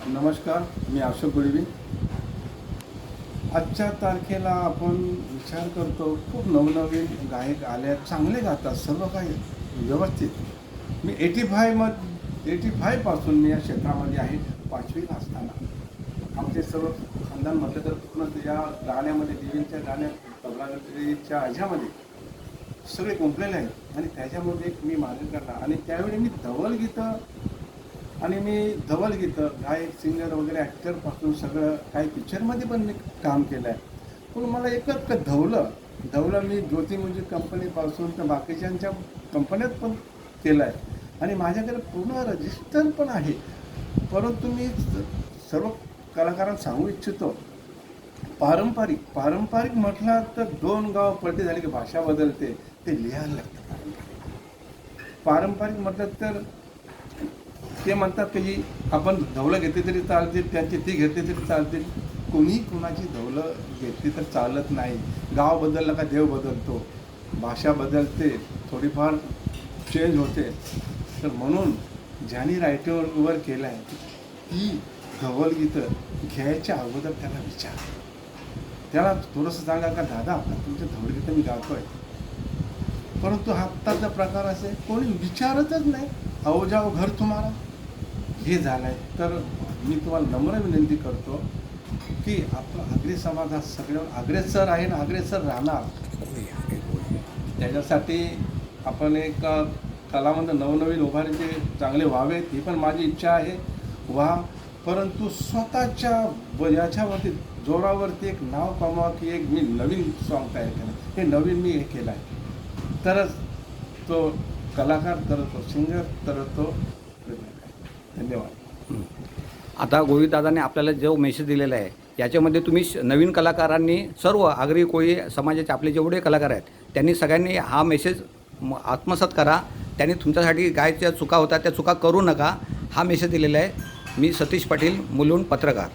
नमस्कार, मी अशोक गुळवी. आजच्या तारखेला आपण विचार करतो खूप नवनवीन गायक आले आहेत, चांगले गातात, सर्व काही व्यवस्थित. मी 85पासून मी या क्षेत्रामध्ये आहे. 5वीला असताना आमचे सर्व खानदान म्हटलं तर पूर्ण या गाण्यामध्ये देवींच्या गाण्यात तबलाच्या ह्याच्यामध्ये सगळे गुंफलेले आहेत आणि त्याच्यामध्ये मी मागे करणार. आणि त्यावेळी मी धवल गीतं गायक सिंगर वगैरे ॲक्टरपासून सगळं काही पिक्चरमध्ये पण मी काम केलं आहे. पण मला एकच धवलं मी ज्योती म्युझिक कंपनीपासून तर बाकीच्यांच्या कंपन्यात पण केलं आहे आणि माझ्याकडे पूर्ण रजिस्टर पण आहे. परंतु मी सर्व कलाकारांना सांगू इच्छितो, पारंपरिक म्हटलं तर 2 गाव पलटी झाली की भाषा बदलते, ते लिहायला लागतं. पारंपरिक म्हटलं तर ते म्हणतात की आपण धवलं घेतली तरी चालतील, त्यांची ती घेतली तरी चालतील. कोणी कुणाची धवलं घेतली तर चालत नाही. गाव बदलला का देव बदलतो, भाषा बदलते, थोडीफार चेंज होते. तर म्हणून ज्यांनी रायटिंगवर केलं आहे ती धवल गीतं घ्यायच्या अगोदर त्याला विचार, त्याला थोडंसं सांगा का दादा आता तुमच्या धवल गीतं मी गातो आहे. परंतु आत्ताचा प्रकार असे कोणी विचारतच नाही. आओ जाओ घर तुम्हाला हे झालं आहे. तर मी तुम्हाला नम्र विनंती करतो की आपला आग्रे समाज हा सगळ्यावर अग्रेसर आहे आणि अग्रेसर राहणार. त्याच्यासाठी आपण एक कलावंत नवनवीन उभारीचे चांगले व्हावेत ही पण माझी इच्छा आहे. परंतु स्वतःच्या याच्यावरती जोरावरती एक नाव कमवा की एक मी नवीन सॉन्ग तयार केलं, हे नवीन मी हे केलं आहे, तरच तो कलाकार, तरच तो सिंगर, तरच तो. धन्यवाद. आता गोविंददादांनी आपल्याला जो मेसेज दिलेला आहे याच्यामध्ये तुम्ही नवीन कलाकारांनी सर्व आगरी कोळी समाजाचे आपले जेवढे कलाकार आहेत त्यांनी सगळ्यांनी हा मेसेज आत्मसात करा. त्यांनी तुमच्यासाठी गायच्या चुका होतात त्या चुका करू नका, हा मेसेज दिलेला आहे. मी सतीश पाटील, मुलुंड, पत्रकार.